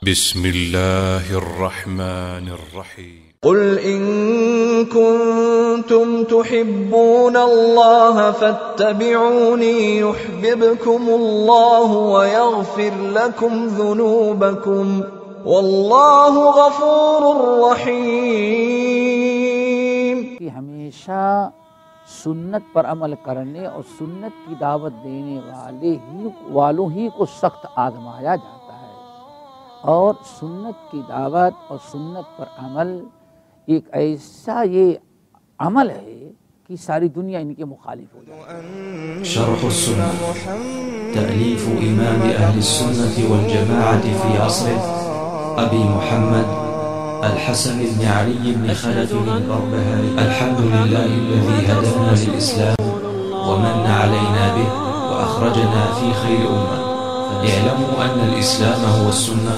بسم الله الرحمن الرحيم قل إن كنتم تحبون الله فاتبعوني يحببكم الله ويغفر لكم ذنوبكم والله غفور رحيم. ہمیشہ سنت پر عمل کرنے اور سنت کی دعوت دینے والوں ہی کو سخت آزمایا جاتا ہے، اور سنت کی دعوت اور سنت پر عمل ایک ایسا یہ عمل ہے کہ ساری دنیا ان کے مخالف ہو جائے. شرح السنة تأليف إمام أهل السنة والجماعة في عصره أبي محمد الحسن بن علي بن خلف البربهاري. الحمد لله الذي هدانا للإسلام ومن علينا به وأخرجنا في خير أمة. اعلموا أن الإسلام هو السنة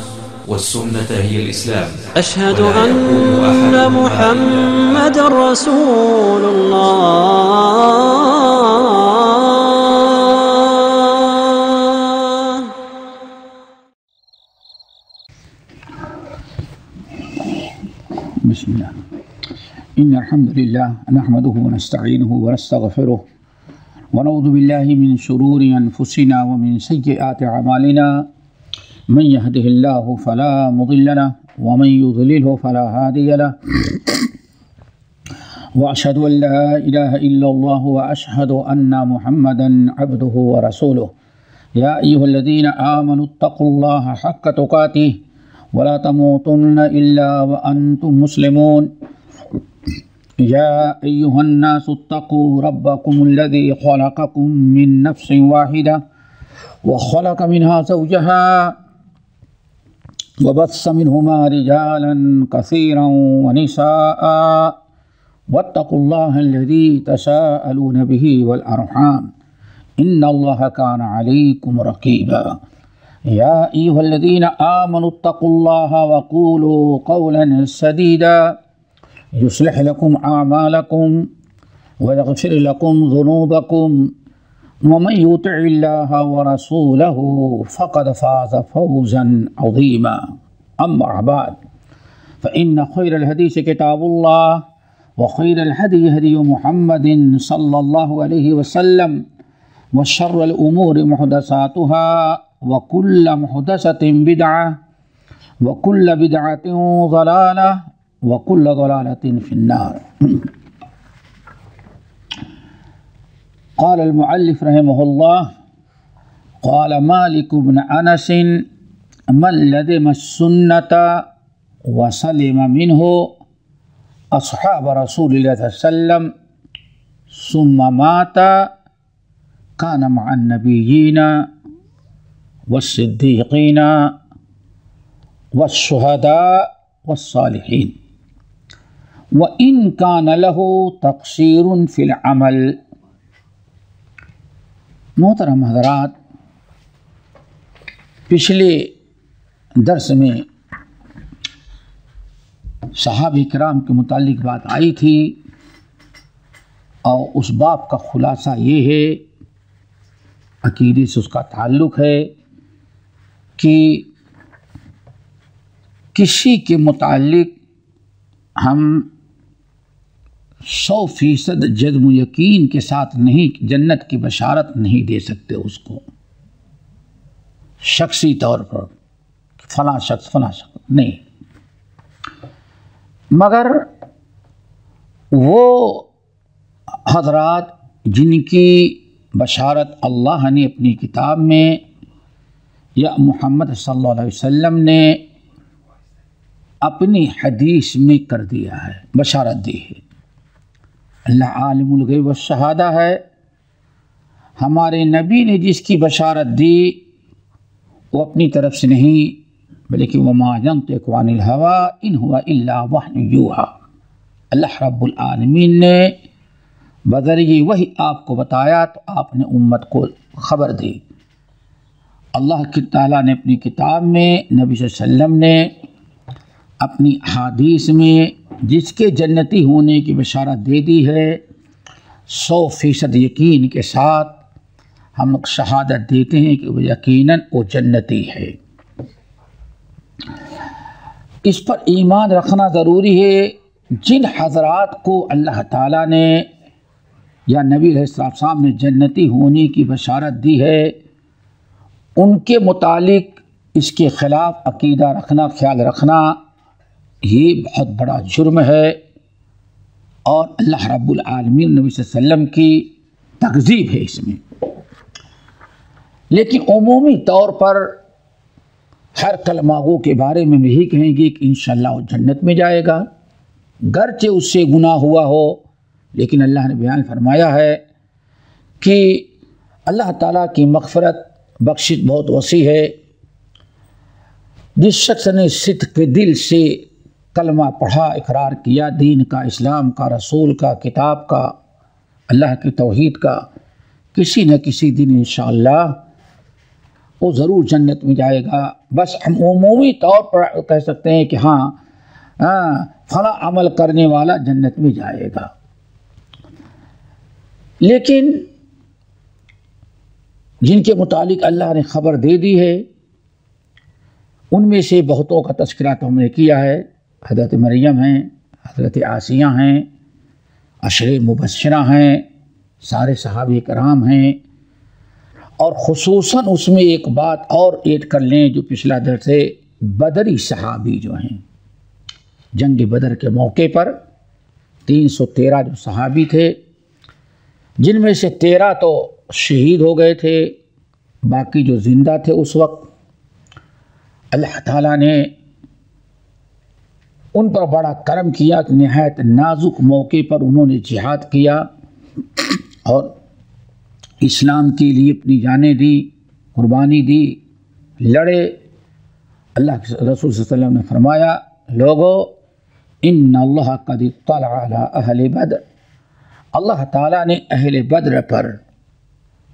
والسنة هي الإسلام. أشهد أن محمد رسول الله. بسم الله. إن الحمد لله نحمده ونستعينه ونستغفره ونعوذ بالله من شرور أنفسنا ومن سيئات أعمالنا. من يهده الله فلا مضل له ومن يضلله فلا هادي له. وأشهد أن لا إله إلا الله وأشهد أن محمدا عبده ورسوله. يا أيها الذين آمنوا اتقوا الله حق تقاته ولا تموتن إلا وأنتم مسلمون. يا أيها الناس اتقوا ربكم الذي خلقكم من نفس واحدة وخلق منها زوجها وبث منهما رجالا كثيرا ونساء واتقوا الله الذي تساءلون به والأرحام إن الله كان عليكم رقيبا. يا أيها الذين آمنوا اتقوا الله وقولوا قولا سديدا يصلح لكم أعمالكم ويغفر لكم ذنوبكم ومن يطع الله ورسوله فقد فاز فوزا عظيما. أما بعد فإن خير الحديث كتاب الله وخير الهدي هدي محمد صلى الله عليه وسلم وشر الأمور محدثاتها وكل محدثة بدعة وكل بدعة ضلالة وكل ضلالة في النار. قال المؤلف رحمه الله قال مالك بن أنس من لزم السنة وسلم منه أصحاب رسول الله صلى الله عليه وسلم ثم مات كان مع النبيين والصديقين والشهداء والصالحين وإن كان له تقصير في العمل. محترم حضرات، پچھلے درس میں صحابہ کرام کے متعلق بات آئی تھی، اور اس باب کا خلاصہ یہ ہے، عقیدے سے اس کا تعلق ہے کہ کسی کے متعلق ہم 100% جزم و یقین کے ساتھ نہیں جنت کی بشارت نہیں دے سکتے اس کو شخصی طور پر، فلاں شخص نہیں، مگر وہ حضرات جن کی بشارت اللہ نے اپنی کتاب میں یا محمد صلی اللہ علیہ وسلم نے اپنی حدیث میں کر دیا ہے، بشارت دی ہے. اللہ عالم الغیب والشہادہ ہے. ہمارے نبی نے جس کی بشارت دی وہ اپنی طرف سے نہیں، بلکہ وما ينطق عن الهوى ان هو الا وحی یوحی. اللہ رب العالمین نے بذریعہ وحی آپ کو بتایا تو آپ نے امت کو خبر دی. اللہ تعالیٰ نے اپنی کتاب میں، نبی صلی اللہ علیہ وسلم نے اپنی احادیث میں جس کے جنتی ہونے کی بشارت دے دی ہے، 100% یقین کے ساتھ ہم لوگ شہادت دیتے ہیں کہ وہ یقیناً وہ جنتی ہے. اس پر ایمان رکھنا ضروری ہے۔ جن حضرات کو اللہ تعالیٰ نے یا نبی علیہ السلام نے جنتی ہونے کی بشارت دی ہے، ان کے متعلق اس کے خلاف عقیدہ رکھنا، خیال رکھنا، یہ بہت بڑا جرم ہے اور اللہ رب العالمین نبی صلی اللہ علیہ وسلم کی تکذیب ہے اس میں۔ لیکن عمومی طور پر ہر کلمہ گو کے بارے میں یہی کہیں گے کہ انشاءاللہ وہ جنت میں جائے گا، گرچہ اس سے گناہ ہوا ہو، لیکن اللہ نے بیان فرمایا ہے کہ اللہ تعالیٰ کی مغفرت بخشش بہت وسیع ہے۔ جس شخص نے صدق کے دل سے کلمہ پڑھا، اقرار کیا دین کا، اسلام کا، رسول کا، کتاب کا، اللہ کی توحید کا، کسی نہ کسی دن انشاءاللہ وہ ضرور جنت میں جائے گا۔ بس ہم عمومی طور پر کہہ سکتے ہیں کہ ہاں فلاں عمل کرنے والا جنت میں جائے گا، لیکن جن کے متعلق اللہ نے خبر دے دی ہے ان میں سے بہتوں کا تذکرہ تو ہم نے کیا ہے۔ حضرت مریم ہیں، حضرت آسیہ ہیں، عشر مبشرہ ہیں، سارے صحابہ کرام ہیں، اور خصوصاً اس میں ایک بات اور ایڈ کر لیں جو پچھلا درس ہے، بدری صحابی جو ہیں، جنگ بدر کے موقع پر 313 جو صحابی تھے، جن میں سے 13 تو شہید ہو گئے تھے، باقی جو زندہ تھے اس وقت اللہ تعالیٰ نے ان پر بڑا کرم کیا کہ نہایت نازک موقع پر انہوں نے جہاد کیا اور اسلام کے لیے اپنی جانیں دی، قربانی دی، لڑے۔ اللہ کے رسول صلی اللہ علیہ وسلم نے فرمایا، لوگو ان اللہ قد اطلع علی اہل بدر، اللہ تعالیٰ نے اہل بدر پر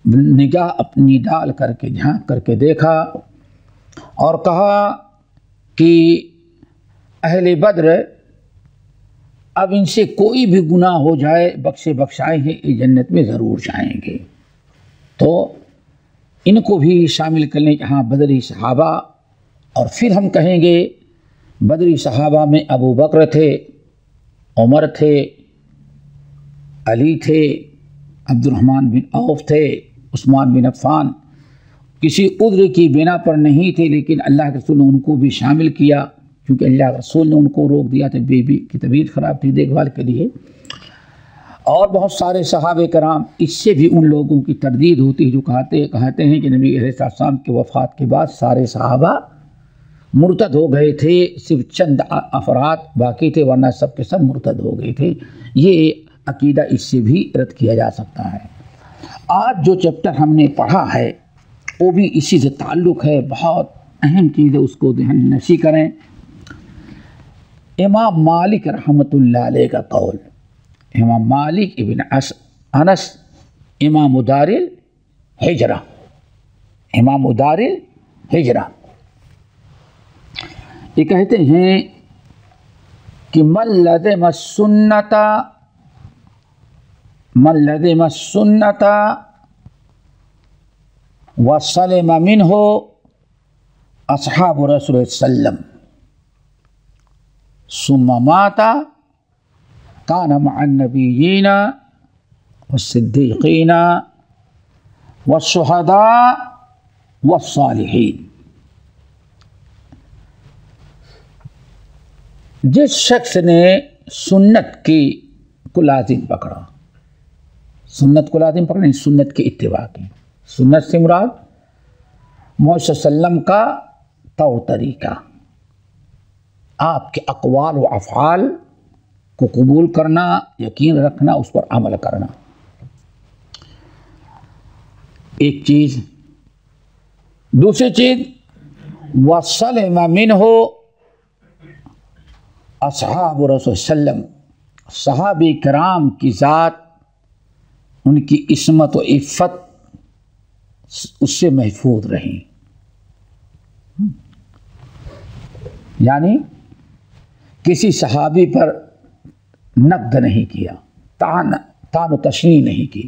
نگاہ اپنی ڈال کر کے جھانک کر کے دیکھا اور کہا کہ اہل بدر اب ان سے کوئی بھی گناہ ہو جائے بخشائیں گے، یہ جنت میں ضرور جائیں گے۔ تو ان کو بھی شامل کر لیں کہ ہاں بدری صحابہ، اور پھر ہم کہیں گے بدری صحابہ میں ابو بکر تھے، عمر تھے، علی تھے، عبد الرحمن بن عوف تھے، عثمان بن عفان، کسی عذر کی بنا پر نہیں تھے لیکن اللہ کے رسول نے ان کو بھی شامل کیا، کیونکہ اللہ کے رسول نے ان کو روک دیا تھا، بیوی کی طبیعت خراب تھی دیکھ بھال کے لیے، اور بہت سارے صحابہ کرام۔ اس سے بھی ان لوگوں کی تردید ہوتی ہے جو کہتے ہیں کہ نبی علیہ السلام کی وفات کے بعد سارے صحابہ مرتد ہو گئے تھے، صرف چند افراد باقی تھے ورنہ سب کے سب مرتد ہو گئے تھے۔ یہ عقیدہ اس سے بھی رد کیا جا سکتا ہے۔ آج جو چیپٹر ہم نے پڑھا ہے وہ بھی اسی سے تعلق ہے، بہت اہم چیز ہے، اس کو ذہن نشی کریں۔ امام مالک رحمۃ اللہ علیہ کا قول، امام مالک ابن انس امام دار الہجرہ، امام دار الہجرہ، یہ کہتے ہیں کہ من لزم السنت وسلم منہ اصحاب رسول اللہ صلی اللہ علیہ وسلم ثم مات کان مع النبیین والصدیقین والشہداء والصالحین۔ جس شخص نے سنت کو لازم پکڑا، سنت کو لازم پکڑا، سنت کی اتباع کی، سنت سے مراد محمد صلی اللہ علیہ وسلم کا طور طریقہ، آپ کے اقوال و افعال کو قبول کرنا، یقین رکھنا، اس پر عمل کرنا، ایک چیز۔ دوسری چیز وسلم منہ اصحاب رسول صلی اللہ علیہ وسلم، صحابہ کرام کی ذات، ان کی عصمت و عفت اس سے محفوظ رہیں، یعنی کسی صحابی پر نقد نہیں کیا، تان و تشنیع نہیں کی،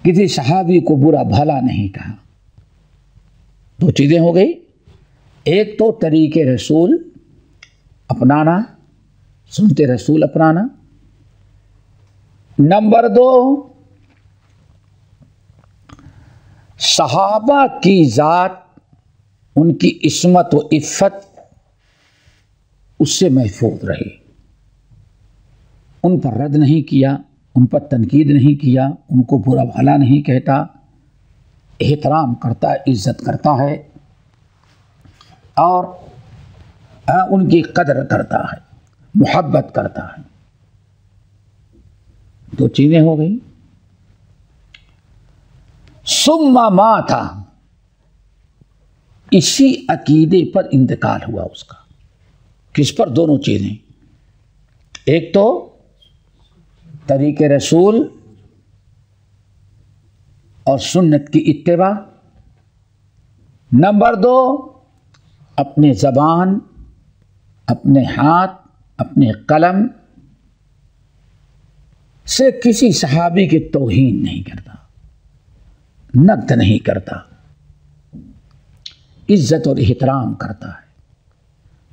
کسی صحابی کو برا بھلا نہیں کہا۔ دو چیزیں ہو گئی، ایک تو طریق رسول اپنانا، سنت رسول اپنانا. نمبر 2، صحابہ کی ذات، ان کی عصمت و عفت اس سے محفوظ رہے، ان پر رد نہیں کیا، ان پر تنقید نہیں کیا، ان کو برا بھلا نہیں کہتا، احترام کرتا، عزت کرتا ہے اور ان کی قدر کرتا ہے، محبت کرتا ہے. 2 چیزیں ہو گئی. ثم مات، اسی عقیدے پر انتقال ہوا اس کا. کس پر؟ دونوں چیزیں. ایک تو طریق رسول اور سنت کی اتباع. نمبر 2، اپنے زبان، اپنے ہاتھ، اپنے قلم سے کسی صحابی کی توہین نہیں کرتا، نقد نہیں کرتا، عزت اور احترام کرتا ہے،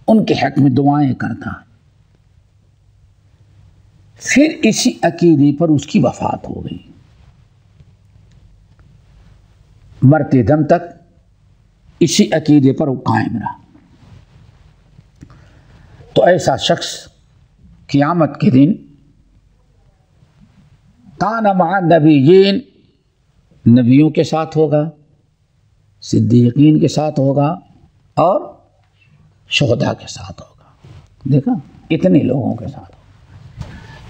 ان کے حق میں دعائیں کرتا ہے. پھر اسی عقیدے پر اس کی وفات ہو گئی. مرتے دم تک اسی عقیدے پر وہ قائم رہا. تو ایسا شخص قیامت کے دن کان مع النبیین، نبیوں کے ساتھ ہوگا، صدیقین کے ساتھ ہوگا اور شہداء کے ساتھ ہوگا. دیکھا، اتنے لوگوں کے ساتھ.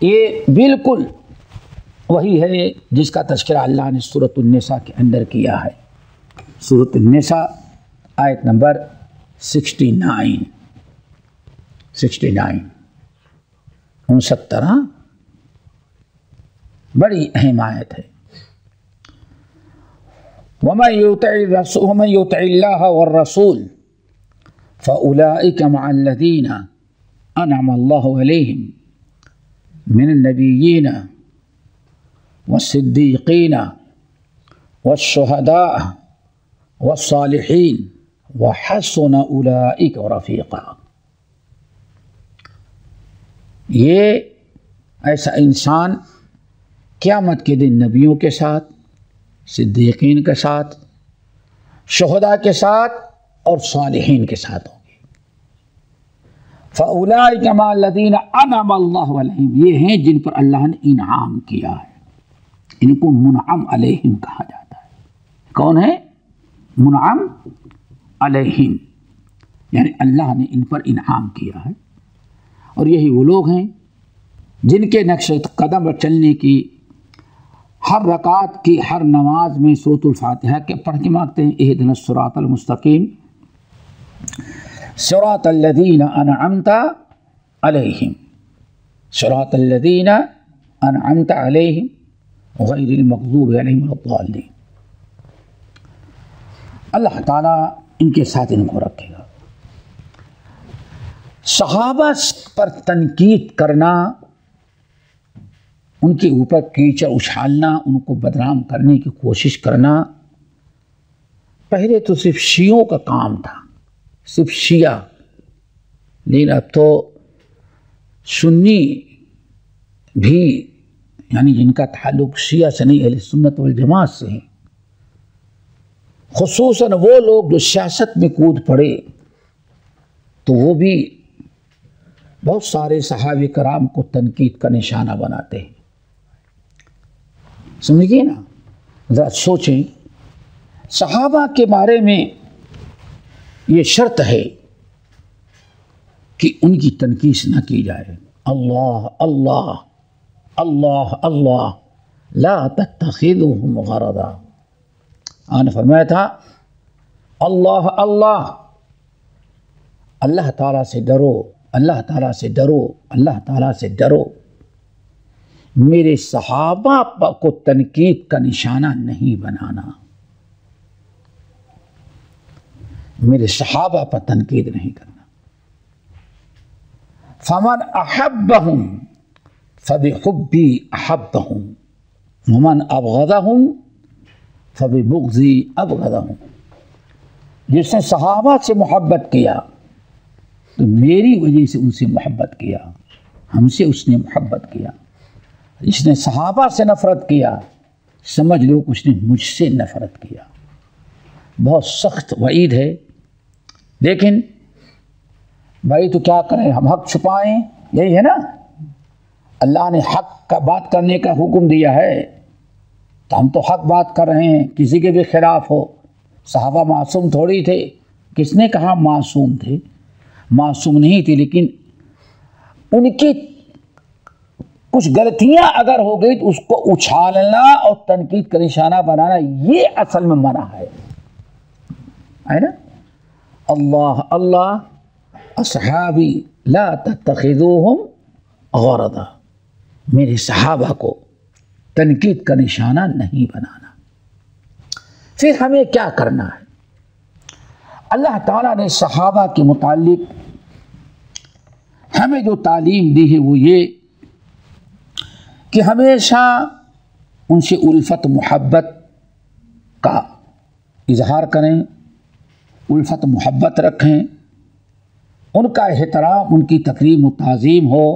یہ بالکل وہی ہے جس کا تذکرہ اللہ نے سورۃ النساء کے اندر کیا ہے. سورۃ النساء آیت نمبر 69 69 بڑی اہم آیت ہے. وَمَن يُطِعِ اللَّهَ وَالرَّسُولَ فَأُولَئِكَ مَعَ الَّذِينَ أَنْعَمَ اللَّهُ عَلَيْهِمْ مِنَ النَّبِيِّينَ وَالصِّدِّيقِينَ وَالشُّهَدَاءِ وَالصَّالِحِينَ وَحَسُنَ أُولَئِكَ رَفِيقًا. یہ ایسا انسان قیامت کے دن نبیوں کے ساتھ، صدیقین کے ساتھ، شہداء کے ساتھ اور صالحین کے ساتھ ہوگی. فَأُولَئِكَ مَعَ الَّذِينَ أَنْعَمَ اللَّهُ عَلَيْهِمْ، یہ ہیں جن پر اللہ نے انعام کیا ہے. ان کو منعم علیہم کہا جاتا ہے. کون ہے؟ منعم علیہم، یعنی اللہ نے ان پر انعام کیا ہے. اور یہی وہ لوگ ہیں جن کے نقش قدم پر چلنے کی، ہر رکعت کی، ہر نماز میں سورۃ الفاتحہ کے پڑھ کے مانگتے ہیں اہدنا الصراط المستقیم صراط الذین انعمت علیہم، صراط الذین انعمت علیہم غیر المغضوب علیہم ولا الضالین. اللہ تعالیٰ ان کے ساتھ ان کو رکھے گا. صحابہ پر تنقید کرنا، ان کے اوپر کیچڑ اچھالنا، ان کو بدنام کرنے کی کوشش کرنا، پہلے تو صرف شیعوں کا کام تھا، صرف شیعہ. لیکن اب تو سنی بھی، یعنی جن کا تعلق شیعہ سے نہیں اہل سنت والجماعت سے ہے، خصوصاً وہ لوگ جو سیاست میں کود پڑے، تو وہ بھی بہت سارے صحابہ کرام کو تنقید کا نشانہ بناتے ہیں. سمجھیے نا، ذرا سوچیں. صحابہ کے بارے میں یہ شرط ہے کہ ان کی تنقید نہ کی جائے. اللہ اللہ اللہ اللہ لا تتخذوهم غرضا. آپ نے فرمایا تھا اللہ اللہ، اللہ تعالیٰ سے ڈرو، اللہ تعالیٰ سے ڈرو، اللہ تعالیٰ سے ڈرو. میرے صحابہ کو تنقید کا نشانہ نہیں بنانا، میرے صحابہ پر تنقید نہیں کرنا. فمن احبهم فبحبی احبهم ومن ابغضهم فببغضی ابغضهم. جس نے صحابہ سے محبت کیا تو میری وجہ سے ان سے محبت کیا، ہم سے اس نے محبت کیا۔ جس نے صحابہ سے نفرت کیا سمجھ لو کہ اس نے مجھ سے نفرت کیا۔ بہت سخت وعید ہے، لیکن بھائی تو کیا کریں، ہم حق چھپائیں؟ یہی ہے نا، اللہ نے حق کا بات کرنے کا حکم دیا ہے تو ہم تو حق بات کر رہے ہیں، کسی کے بھی خلاف ہو۔ صحابہ معصوم تھوڑی تھے، کس نے کہا معصوم تھے؟ معصوم نہیں تھے، لیکن ان کی کچھ غلطیاں اگر ہو گئی تو اس کو اچھالنا اور تنقید کا نشانہ بنانا، یہ اصل میں منع ہے نا۔ اللہ اللہ اصحابی لا تتخذوہم غرضا، میرے صحابہ کو تنقید کا نشانہ نہیں بنانا۔ پھر ہمیں کیا کرنا ہے؟ اللہ تعالیٰ نے صحابہ کے متعلق ہمیں جو تعلیم دی ہے وہ یہ کہ ہمیشہ ان سے الفت محبت کا اظہار کریں، الفت محبت رکھیں، ان کا احترام، ان کی تکریم و تعظیم ہو،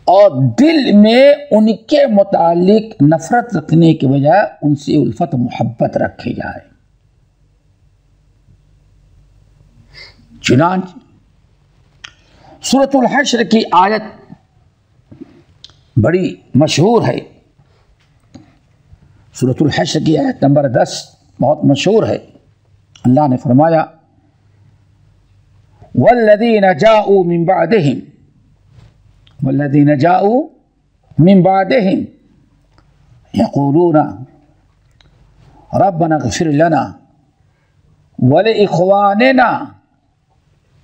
اور دل میں ان کے متعلق نفرت رکھنے کے بجائے ان سے الفت محبت رکھی جائے۔ چنانچہ سورۃ الحشر کی آیت بڑی مشہور ہے، سورۃ الحشر کی آیت نمبر 10 بہت مشہور ہے۔ اللہ نے فرمایا والذین جاؤوا من بعدہم والذین جاؤوا من بعدہم یقولون ربنا اغفر لنا ولإخواننا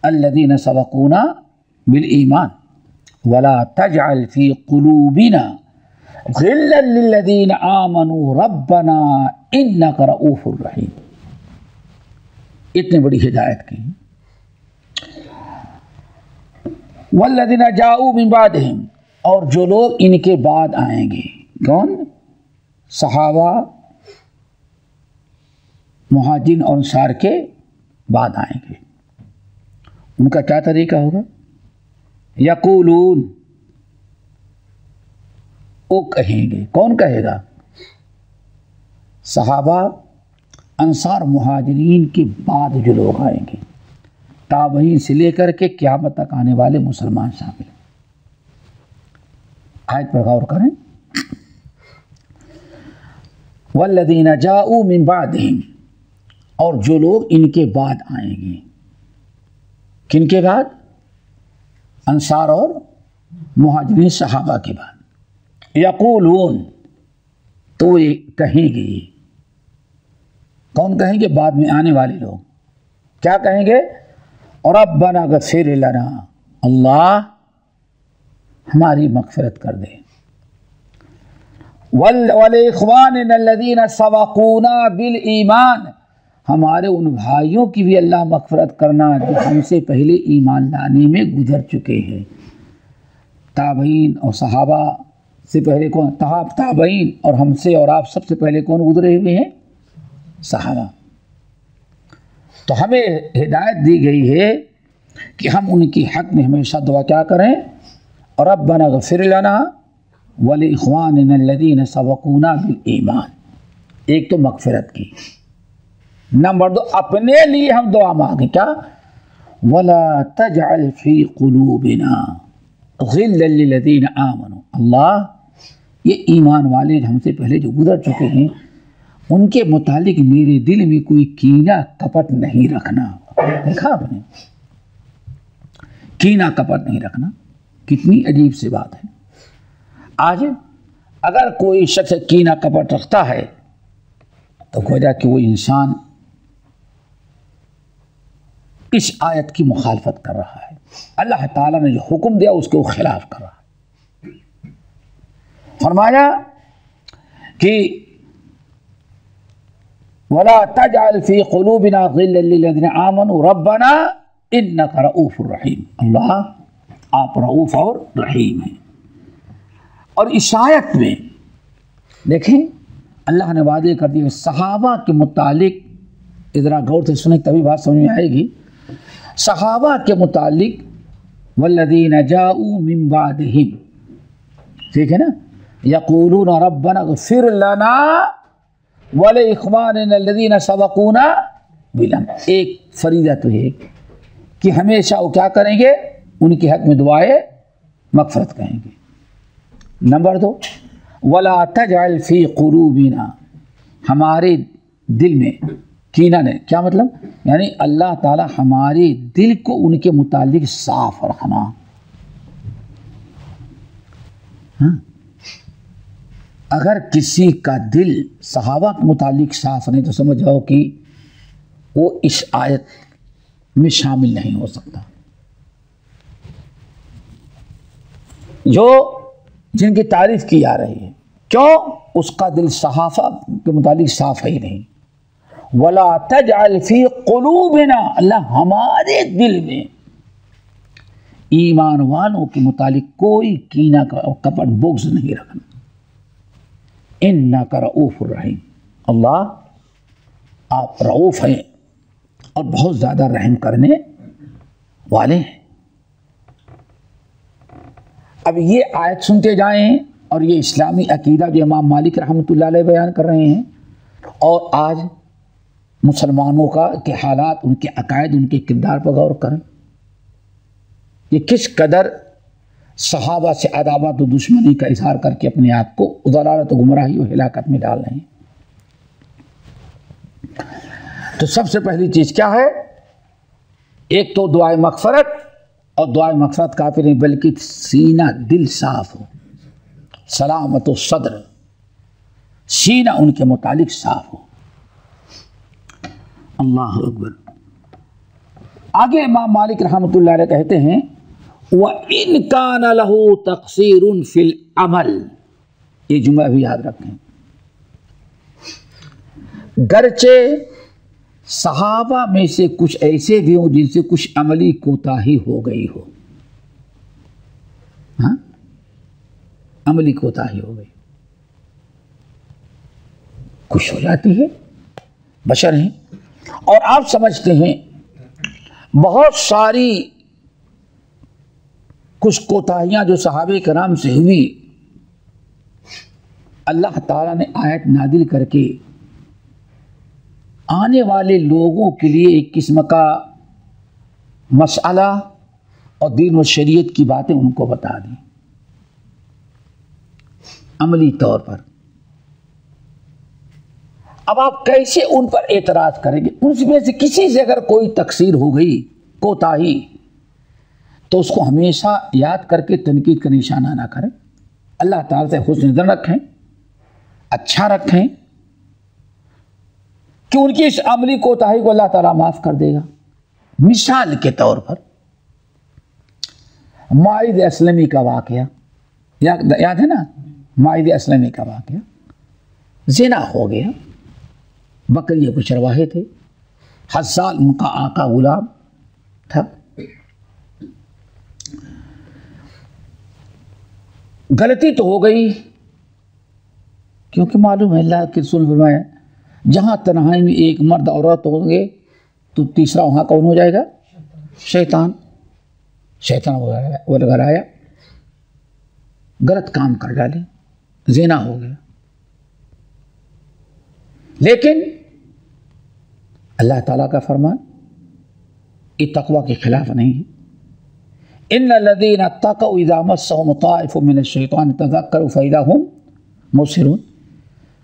الذین سبقونا بالایمان ولا تجعل فی قلوبنا غلا للذین آمنوا ربنا انک رؤوف رحیم۔ اتنی بڑی ہدایت کی۔ والذین جاؤوا من بعدہم، اور جو لوگ ان کے بعد آئیں گے، کون؟ صحابہ، مہاجرین اور انصار کے بعد آئیں گے۔ ان کا کیا طریقہ ہوگا؟ یقولون، وہ کہیں گے۔ کون کہے گا؟ صحابہ، انصار، مہاجرین کے بعد جو لوگ آئیں گے، تابعین سے لے کر کے قیامت تک آنے والے مسلمان شامل ہیں۔ آیت پر غور کریں۔ والذین جاؤوا من بعدہم، اور جو لوگ ان کے بعد آئیں گے۔ کن کے بعد؟ انصار اور مہاجرین صحابہ کے بعد۔ یقولون، تو یہ کہیں گے۔ کون کہیں گے؟ بعد میں آنے والے لوگ کیا کہیں گے؟ ربنا اغفر لنا، اللہ ہماری مغفرت کر دے، ولاخواننا الذین سبقونا بالایمان، ہمارے ان بھائیوں کی بھی اللہ مغفرت کرنا جو ہم سے پہلے ایمان لانے میں گزر چکے ہیں۔ تابعین اور صحابہ سے پہلے کون؟ تابعین، اور ہم سے اور آپ سب سے پہلے کون گزرے ہوئے ہیں؟ صحابہ۔ تو ہمیں ہدایت دی گئی ہے کہ ہم ان کی حق میں ہمیشہ دعا کیا کریں؟ ربنا اغفر لنا ولاخواننا الذین سبقونا بالایمان۔ ایک تو مغفرت کی، نمبر 2 اپنے لیے ہم دعا مانگیں، کیا؟ ولا تجعل فی قلوبنا غلا للذین آمنوا، اللہ یہ ایمان والے ہم سے پہلے جو گزر چکے ہیں ان کے متعلق میرے دل میں کوئی کینہ کپٹ نہیں رکھنا۔ دیکھا آپ نے، کینہ کپٹ نہیں رکھنا، کتنی عجیب سی بات ہے۔ آج اگر کوئی شخص کینہ کپٹ رکھتا ہے تو گویا کہ وہ انسان اس آیت کی مخالفت کر رہا ہے، اللہ تعالیٰ نے جو حکم دیا اس کے وہ خلاف کر رہا ہے۔ فرمایا کہ ولا تجعل فی قلوبنا غلا للذین آمنوا ربنا انک رؤوف رحیم، اللہ آپ رؤوف اور رحیم ہیں۔ اور اس آیت میں دیکھیں اللہ نے وعدے کر دیے صحابہ کے متعلق ذرا غور سے سنیں تبھی بات سمجھ میں آئے گی. صحابہ کے متعلق والذین جاؤوا من بعدہم، ٹھیک ہے نا، یقولون ربنا اغفر لنا ولاخواننا الذین سبقونا بالایمان. ایک فریضہ تو ہے کہ ہمیشہ وہ کیا کریں گے؟ ان کے حق میں دعائے مغفرت کہیں گے. نمبر 2، ولا تجعل فی قلوبنا، ہمارے دل میں کینہ نہیں. کیا مطلب؟ یعنی اللہ تعالی ہمارے دل کو ان کے متعلق صاف رکھنا. اگر کسی کا دل صحابہ کے متعلق صاف نہیں تو سمجھ جاؤ کہ وہ اس آیت میں شامل نہیں ہو سکتا. جو جن کی تعریف کی جا رہی ہے، کیوں؟ اس کا دل صحابہ کے متعلق صاف ہے ہی نہیں. ولا تجعل فی قلوبنا، اللہ ہمارے دل میں ایمان والوں کے متعلق کوئی کینہ کپٹ بغض نہیں رکھنا. انک رؤوف الرحیم، اللہ آپ رؤوف ہیں اور بہت زیادہ رحم کرنے والے ہیں. اب یہ آیت سنتے جائیں اور یہ اسلامی عقیدہ جو امام مالک رحمۃ اللہ علیہ بیان کر رہے ہیں، اور آج مسلمانوں کے حالات، ان کے عقائد، ان کے کردار پر غور کریں. یہ کس قدر صحابہ سے عداوت و دشمنی کا اظہار کر کے اپنے آپ کو ضلالت و گمراہی و ہلاکت میں ڈال رہے ہیں. تو سب سے پہلی چیز کیا ہے؟ ایک تو دعائے مغفرت، اور دعائے مغفرت کافی نہیں بلکہ سینہ دل صاف ہو، سلامت و صدر، سینہ ان کے متعلق صاف ہو. اللہ اکبر. آگے امام مالک رحمۃ اللہ علیہ کہتے ہیں وَإِنْ كَانَ لَهُ تَقْصِيرٌ فِي الْعَمَلِ، یہ جملہ بھی یاد رکھیں. گرچہ صحابہ میں سے کچھ ایسے بھی ہوں جن سے کچھ عملی کوتاہی ہو گئی ہو، ہاں عملی کوتاہی ہو گئی، کچھ ہو جاتی ہے، بشر ہیں. اور آپ سمجھتے ہیں بہت ساری کچھ کوتاہیاں جو صحابہ کرام سے ہوئی، اللہ تعالیٰ نے آیت نازل کر کے آنے والے لوگوں کے لیے ایک قسم کا مسئلہ اور دین و شریعت کی باتیں ان کو بتا دیں عملی طور پر. اب آپ کیسے ان پر اعتراض کریں گے؟ ان میں سے کسی سے اگر کوئی تقصیر ہو گئی، کوتاہی، تو اس کو ہمیشہ یاد کر کے تنقید کا نشانہ نہ کریں. اللہ تعالیٰ سے حسن نظر رکھیں، اچھا رکھیں کہ ان کی اس عملی کوتاہی کو اللہ تعالیٰ معاف کر دے گا. مثال کے طور پر ماعز اسلمی کا واقعہ یاد ہے نا؟ ماعز اسلمی کا واقعہ، زنا ہو گیا، بکریوں کو چرواہے تھے، حزال ان کا آقا غلام تھا. غلطی تو ہو گئی، کیونکہ معلوم ہے اللہ کے رسول فرمایا جہاں تنہائی میں ایک مرد عورت ہوں گے تو تیسرا وہاں کون ہو جائے گا؟ شیطان. شیطان وہ لگا آیا، غلط کام کر ڈالے، زنا ہو گیا. لیکن اللہ تعالیٰ کا فرمان یہ تقوی کے خلاف نہیں ہے. ان الذین اتقوا اذا مسهم طائف من الشیطان تذکروا فاذا هم مبصرون،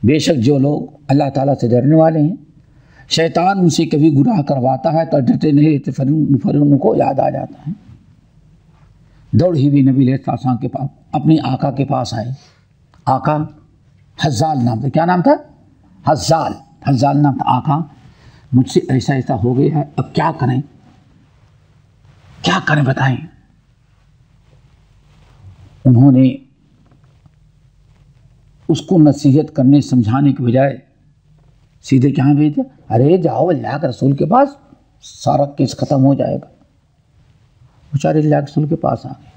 بے شک جو لوگ اللہ تعالیٰ سے ڈرنے والے ہیں، شیطان ان سے کبھی گناہ کرواتا ہے تو ڈرتے نہیں رہتے، پھر ان کو یاد آ جاتا ہے. دوڑ ہی بھی نبی علیہ السلام کے پاس اپنے آقا کے پاس آئے. آقا حزال نام تھا. کیا نام تھا؟ حزال نام تھا. آقا مجھ سے ایسا ایسا ہو گیا ہے، اب کیا کریں؟ کیا کریں بتائیں. انہوں نے اس کو نصیحت کرنے سمجھانے کے بجائے سیدھے کہاں بھیج دیا؟ ارے جاؤ اللہ کے رسول کے پاس، سارا کیس ختم ہو جائے گا. بیچارے اللہ کے رسول کے پاس آ گئے.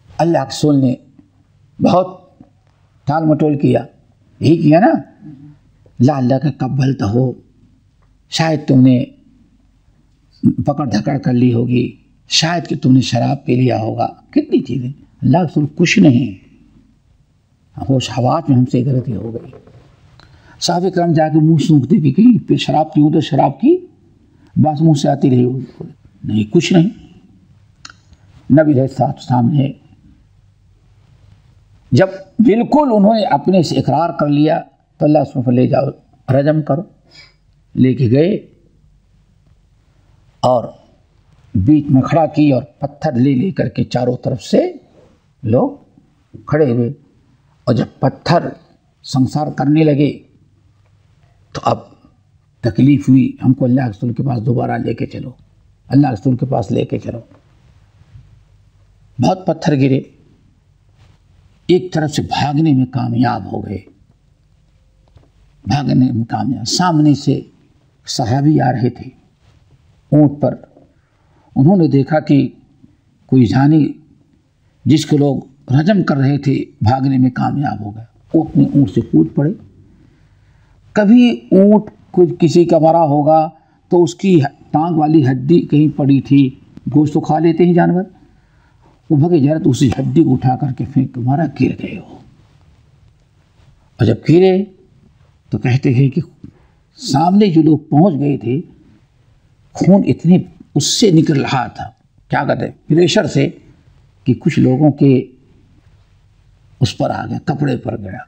اللہ کے رسول نے بہت ٹال مٹول کیا، یہی کیا نا، لعلک قبلت ہو، شاید تم نے پکڑ دھکڑ کر لی ہوگی، شاید کہ تم نے شراب پی لیا ہوگا، کتنی چیزیں۔ اللہ کے رسول کچھ نہیں، ہوش حواس میں ہم سے غلطی ہو گئی۔ صحابہ کرام جا کے منہ سونکھتے کہ کہیں پھر شراب پیوں تو شراب کی بات منہ سے آتی رہی ہوگی، نہیں کچھ نہیں۔ نبی علیہ السلام نے جب بالکل انہوں نے اپنے سے اقرار کر لیا تو اللہ سبحانہ لے جاؤ رجم کرو، لے کے گئے اور بیچ میں کھڑا کی اور پتھر لے لے کر کے چاروں طرف سے لوگ کھڑے ہوئے، اور جب پتھر سنسار کرنے لگے تو اب تکلیف ہوئی، ہم کو اللہ کے رسول کے پاس دوبارہ لے کے چلو، اللہ کے رسول کے پاس لے کے چلو۔ بہت پتھر گرے، ایک طرف سے بھاگنے میں کامیاب ہو گئے، بھاگنے میں کامیاب۔ سامنے سے صحابی آ رہے تھے اونٹ پر، انہوں نے دیکھا کہ کوئی جانی جس کو لوگ رجم کر رہے تھے بھاگنے میں کامیاب ہو گیا، وہ اپنے اونٹ سے کود پڑے۔ کبھی اونٹ کچھ کسی کا مرا ہوگا تو اس کی ٹانگ والی ہڈی کہیں پڑی تھی، گوشت تو کھا لیتے ہیں جانور، وہ بھگے جا رہے تو اسی ہڈی کو اٹھا کر کے پھینک مارا، گر گئے ہو۔ اور جب گرے تو کہتے ہیں کہ سامنے جو لوگ پہنچ گئے تھے خون اتنے اس سے نکل رہا تھا، کیا کہتے ہیں پریشر سے، کہ کچھ لوگوں کے اس پر آ گیا، کپڑے پر گیا۔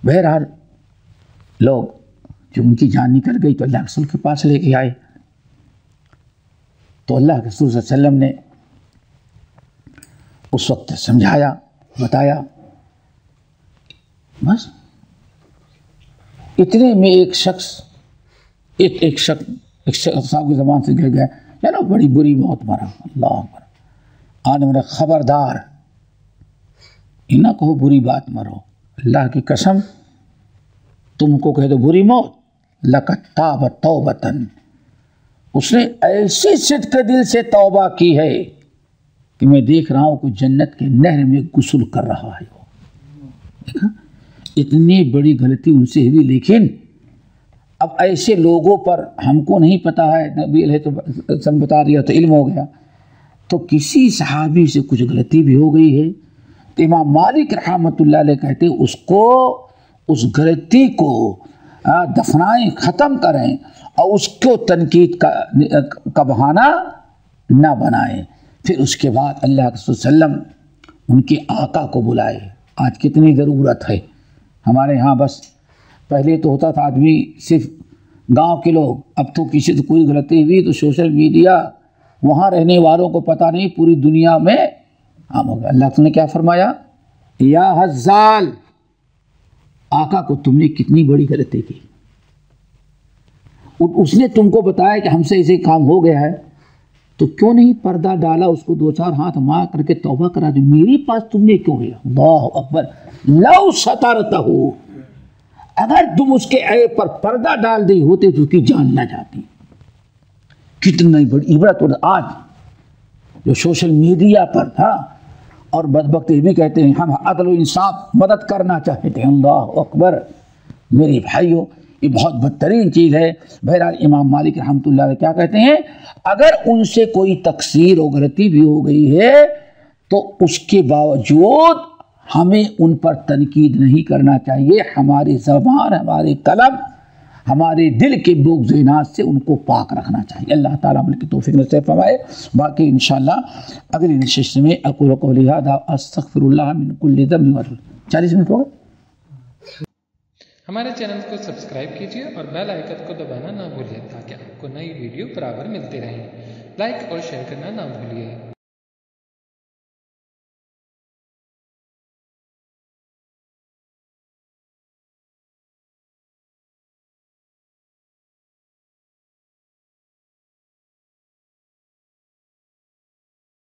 بہرحال لوگ جو ان کی جان نکل گئی تو اللہ کے رسول کے پاس لے کے آئے، تو اللہ کے رسول صلی اللہ علیہ وسلم نے اس وقت سمجھایا، بتایا۔ بس اتنے میں ایک شخص صاحب کی زبان سے گر گیا، چلو بڑی بری موت مرا، اللہ اکبر۔ آنے میرا خبردار نہ کہو بری بات مرو، اللہ کی قسم تم کو کہہ دو بری موت، لقد تاب توبتن، اس نے ایسی صدق دل سے توبہ کی ہے کہ میں دیکھ رہا ہوں کہ جنت کے نہر میں غسل کر رہا ہے۔ دیکھا اتنی بڑی غلطی ان سے ہوئی، لیکن اب ایسے لوگوں پر ہم کو نہیں پتہ ہے، نبی علیہ السلام بتا دیا تو علم ہو گیا، تو کسی صحابی سے کچھ غلطی بھی ہو گئی ہے تو امام مالک رحمۃ اللہ علیہ کہتے ہیں اس کو اس غلطی کو دفنائیں، ختم کریں، اور اس کو تنقید کا بہانہ نہ بنائیں۔ پھر اس کے بعد اللہ کے رسول صلی اللہ علیہ وسلم ان کے آقا کو بلائے۔ آج کتنی ضرورت ہے ہمارے ہاں، بس پہلے تو ہوتا تھا آدمی صرف گاؤں کے لوگ، اب تو کسی سے کوئی غلطی ہوئی تو سوشل میڈیا، وہاں رہنے والوں کو پتہ نہیں پوری دنیا میں عام ہو گیا۔ اللہ نے کیا فرمایا، یا حزال، آقا کو تم نے کتنی بڑی غلطی کی، اس نے تم کو بتایا کہ ہم سے ایسے کام ہو گیا ہے، تو کیوں نہیں پردہ ڈالا، اس کو دو چار ہاتھ مار کر کے توبہ کرا دے، میرے پاس تم نے کیوں گیا؟ اللہ اکبر، لو سترتہ، اگر تم اس کے عیب پر پردہ ڈال دی ہوتے تو اس کی جان نہ جاتی۔ کتنی بڑی عبرت۔ اور آج جو سوشل میڈیا پر تھا، اور بدبخت یہ بھی کہتے ہیں ہم عدل و انصاف مدد کرنا چاہتے ہیں، اللہ اکبر۔ میرے بھائیوں یہ بہت بدترین چیز ہے۔ بہرحال امام مالک رحمۃ اللہ علیہ کیا کہتے ہیں، اگر ان سے کوئی تقصیر و غلطی بھی ہو گئی ہے تو اس کے باوجود ہمیں ان پر تنقید نہیں کرنا چاہیے، ہماری زبان، ہمارے قلم، ہمارے دل کے بغض و عناد سے ان کو پاک رکھنا چاہیے۔ اللہ تعالیٰ عمل کی توفیق نصیب فرمائے۔ باقی انشاءاللہ اگلی نشست میں اقول قولی ھذا استغفر اللہ من کل ذنب۔ 40 منٹ ہو گئے۔ ہمارے چینل کو سبسکرائب کیجیے اور بیل آئکن کو دبانا نہ بھولیے تاکہ آپ کو نئی ویڈیو برابر ملتی رہیں۔ لائک اور شیئر کرنا نہ بھولیے۔